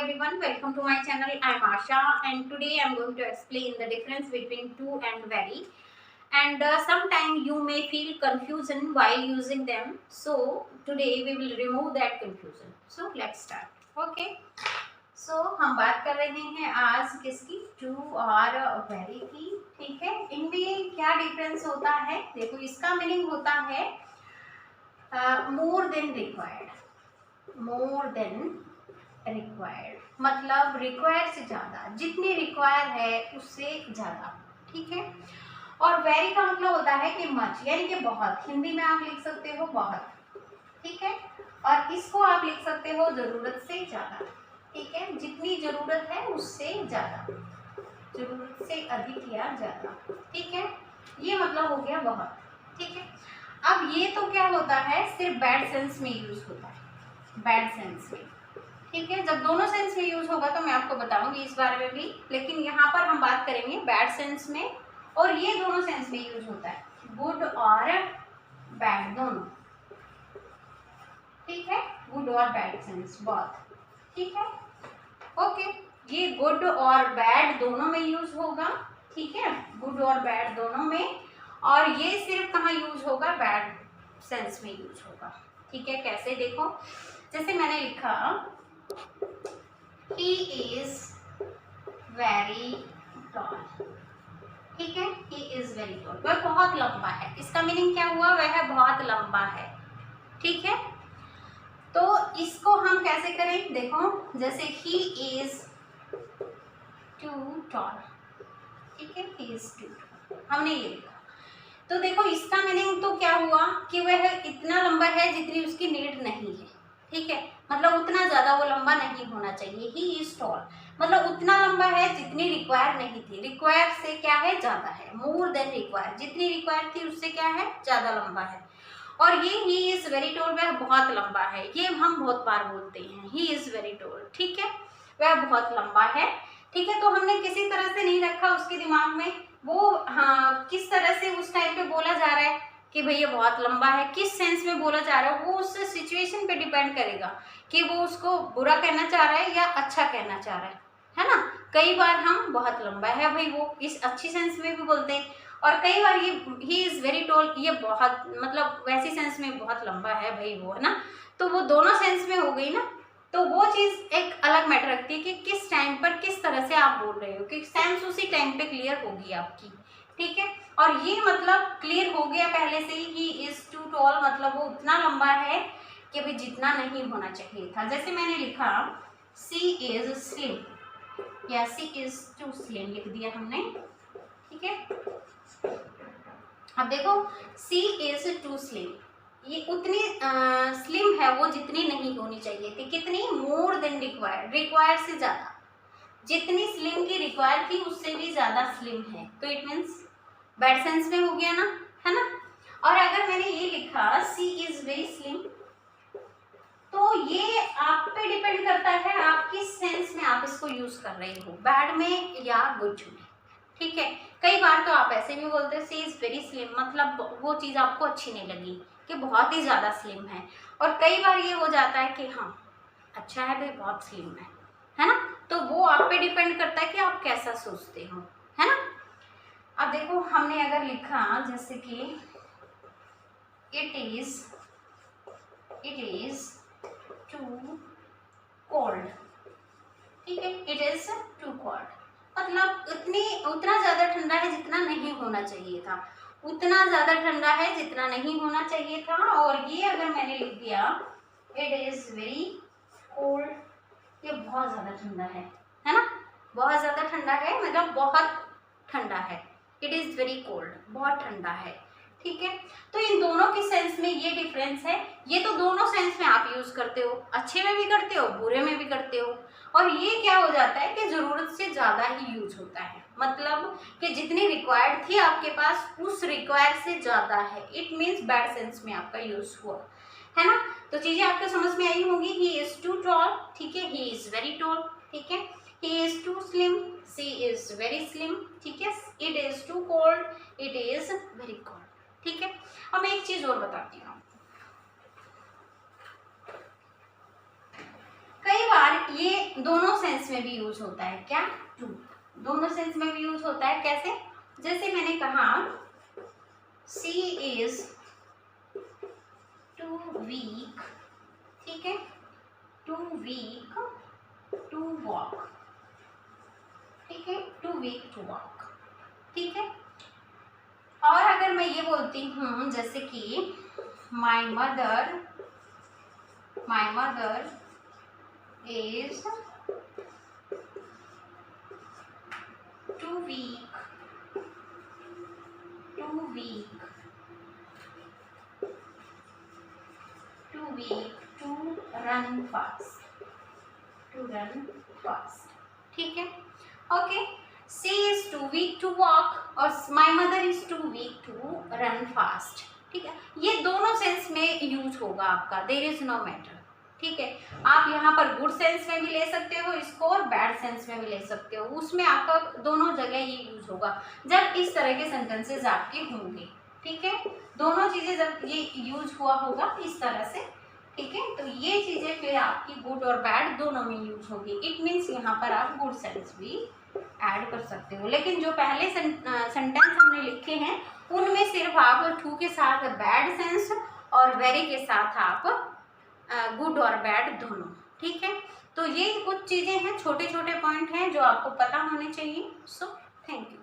everyone, welcome to my channel. I am Asha and today I am going to explain the difference between to and very. And sometimes you may feel confusion while using them. So today we will remove that confusion. So let's start. Okay. So हम बात कर रहे हैं आज किसकी, to और very की. ठीक है, इनमें क्या डिफरेंस होता है. देखो इसका मीनिंग होता है more than required. More than required मतलब रिक्वायर से ज़्यादा, जितनी रिक्वायर है उससे ज़्यादा. ठीक है. और वेरी का मतलब होता है कि मच, यानी कि बहुत. हिंदी में आप लिख सकते हो बहुत. ठीक है. और इसको आप लिख सकते हो ज़रूरत से ज़्यादा. ठीक है, जितनी ज़रूरत है उससे ज़्यादा, ज़रूरत से अधिक या ज़्यादा. ठीक है, ये मतलब हो गया बहुत. ठीक है. अब ये तो क्या होता है, सिर्फ बैड सेंस में यूज़ होता है, बैड सेंस में. ठीक है, जब दोनों सेंस में यूज होगा तो मैं आपको बताऊंगी इस बारे में भी, लेकिन यहाँ पर हम बात करेंगे बैड सेंस में. और ये दोनों सेंस में यूज होता है, गुड और बैड दोनों. ठीक है, गुड और बैड सेंस बहुत. ठीक है. ओके, ये गुड और बैड दोनों में यूज होगा. ठीक है, गुड और बैड दोनों में. और ये सिर्फ कहाँ यूज होगा, बैड सेंस में यूज होगा. ठीक है, कैसे देखो, जैसे मैंने लिखा he is very tall. ठीक है, he is very tall, वह बहुत लंबा है. इसका मीनिंग क्या हुआ, वह बहुत लंबा है. ठीक है, तो इसको हम कैसे करें, देखो जैसे he is too tall. ठीक है, he is too tall हमने ये लिखा. तो देखो इसका मीनिंग तो क्या हुआ कि वह इतना लंबा है जितनी उसकी नीड नहीं है. ठीक है, मतलब उतना ज़्यादा वो लंबा नहीं होना चाहिए. ही इज टॉल मतलब उतना लंबा है जितनी रिक्वायर नहीं थी. रिक्वायर से क्या है, ज़्यादा है. मोर देन रिक्वायर, जितनी रिक्वायर थी उससे क्या है, ज़्यादा लंबा है. और ये ही इज़ वेरी टॉल, वह बहुत लंबा है. ये हम बहुत बार बोलते हैं, ही इज़ वेरी टॉल. ठीक है, वह बहुत लंबा है. ठीक है, तो हमने किसी तरह से नहीं रखा उसके दिमाग में वो, हाँ किस तरह से उस टाइम पे बोला जा रहा है कि भैया बहुत लंबा है, किस सेंस में बोला जा रहा है, वो उस सिचुएशन पे डिपेंड करेगा कि वो उसको बुरा कहना चाह रहा है या अच्छा कहना चाह रहा है ना. कई बार हम बहुत लंबा है भाई वो इस अच्छी सेंस में भी बोलते हैं, और कई बार ये ही इज़ वेरी टॉल, ये बहुत मतलब वैसी सेंस में बहुत लंबा है भाई वो, है ना. तो वो दोनों सेंस में हो गई ना. तो वो चीज़ एक अलग मैटर रखती है कि किस टाइम पर किस तरह से आप बोल रहे हो, कि सेंस उसी टाइम पे क्लियर होगी आपकी. ठीक है, और ये मतलब क्लियर हो गया पहले से ही इज़ टू टॉल मतलब वो उतना लंबा है कि भाई जितना नहीं होना चाहिए था. जैसे मैंने लिखा सी इज स्लिम या सी इज टू स्लिम लिख दिया हमने. ठीक है, अब देखो सी इज टू स्लिम, ये उतनी स्लिम है वो जितनी नहीं होनी चाहिए थी. कितनी, मोर देन रिक्वायर्ड, रिक्वायर्ड से ज़्यादा. जितनी स्लिम की रिक्वायर्ड थी उससे भी ज़्यादा स्लिम है. तो इट मीन्स बैड सेंस में हो गया ना, है ना. और अगर मैंने ये लिखा सी इज वेरी स्लिम, तो ये आप पे डिपेंड करता है आप किस सेंस में आप इसको यूज कर रहे हो, बैड में या गुड में. ठीक है, कई बार तो आप ऐसे भी बोलते हैं सी इज वेरी स्लिम मतलब वो चीज़ आपको अच्छी नहीं लगी कि बहुत ही ज़्यादा स्लिम है. और कई बार ये हो जाता है कि हाँ अच्छा है भाई बहुत स्लिम है ना. तो वो आप पे डिपेंड करता है कि आप कैसा सोचते हो, है ना. अब देखो हमने अगर लिखा जैसे कि इट इज टू कोल्ड. ठीक है, इट इज टू कोल्ड मतलब उतना ज़्यादा ठंडा है जितना नहीं होना चाहिए था, उतना ज़्यादा ठंडा है जितना नहीं होना चाहिए था. और ये अगर मैंने लिख दिया इट इज़ वेरी कोल्ड, ये बहुत ज़्यादा ठंडा है ना. बहुत ज़्यादा ठंडा है मतलब बहुत ठंडा है. इट इज़ वेरी कोल्ड, बहुत ठंडा है. ठीक है, तो इन दोनों की सेंस में ये डिफरेंस है. ये तो दोनों सेंस में आप यूज़ करते हो, अच्छे में भी करते हो बुरे में भी करते हो. और ये क्या हो जाता है कि ज़रूरत से ज़्यादा ही यूज होता है, मतलब कि जितनी रिक्वायर्ड थी आपके पास उस रिक्वायर से ज़्यादा है. इट मीन्स बैड सेंस में आपका यूज़ हुआ, है ना. तो चीज़ें आपको समझ में आई होंगी. ही इज़ टू टॉल, ठीक है, ही इज़ वेरी टॉल. ठीक है, he is too slim, she is very slim. ठीक है, it is too cold, it is very cold. ठीक है, अब मैं एक चीज और बताती हूँ. कई बार ये दोनों में भी यूज होता है। क्या? टू, दोनों सेंस में भी यूज होता है। कैसे? जैसे मैंने कहा शी इज टू वीक, ठीक है, टू वीक टू वॉक, ठीक है, टू वीक टू वॉक, ठीक है। और अगर मैं ये बोलती हूँ जैसे कि my mother is too weak to run fast, ठीक है। Okay, she is too weak to walk और my mother is too weak to run fast, ठीक है। ये दोनों सेंस में यूज होगा आपका, देयर इज नो मैटर, ठीक है। आप यहाँ पर गुड सेंस में भी ले सकते हो इसको और बैड सेंस में भी ले सकते हो, उसमें आपका दोनों जगह ये यूज होगा जब इस तरह के सेंटेंसेस आपके होंगे, ठीक है। दोनों चीजें जब ये यूज हुआ होगा इस तरह से, ठीक है, तो ये चीजें फिर आपकी गुड और बैड दोनों में यूज होगी। इट मीन्स यहाँ पर आप गुड सेंस भी ऐड कर सकते हो, लेकिन जो पहले सेंटेंस हमने लिखे हैं उनमें सिर्फ आप टू के साथ बैड सेंस और वेरी के साथ आप गुड और बैड दोनों, ठीक है। तो ये कुछ चीज़ें हैं, छोटे छोटे पॉइंट हैं जो आपको पता होने चाहिए। So thank you.